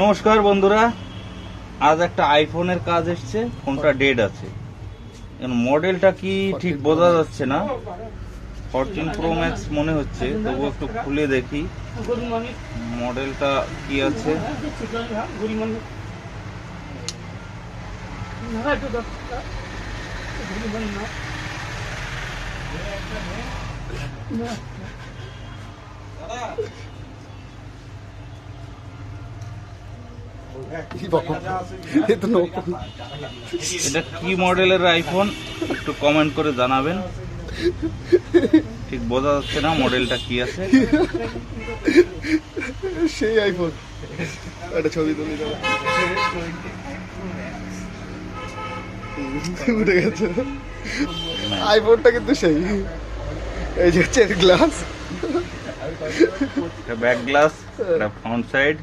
নমস্কার বন্ধুরা, আজ একটা আইফোনের কাজ এসছে। ফোনটা ডেড আছে, মডেলটা কি ঠিক বোঝা যাচ্ছে না। 14 Pro Max মনে হচ্ছে, তবু একটু খুলে দেখি মডেলটা কি আছে। এটা কি মডেলের আইফোন একটু কমেন্ট করে জানাবেন। ঠিক বোঝা যাচ্ছে না মডেলটা কি আছে। সেই আইফোন একটা ছবি তুলি উঠে গেছে। আইফোনটা কিন্তু সেই, এই যে হচ্ছে glass, back glass, front side.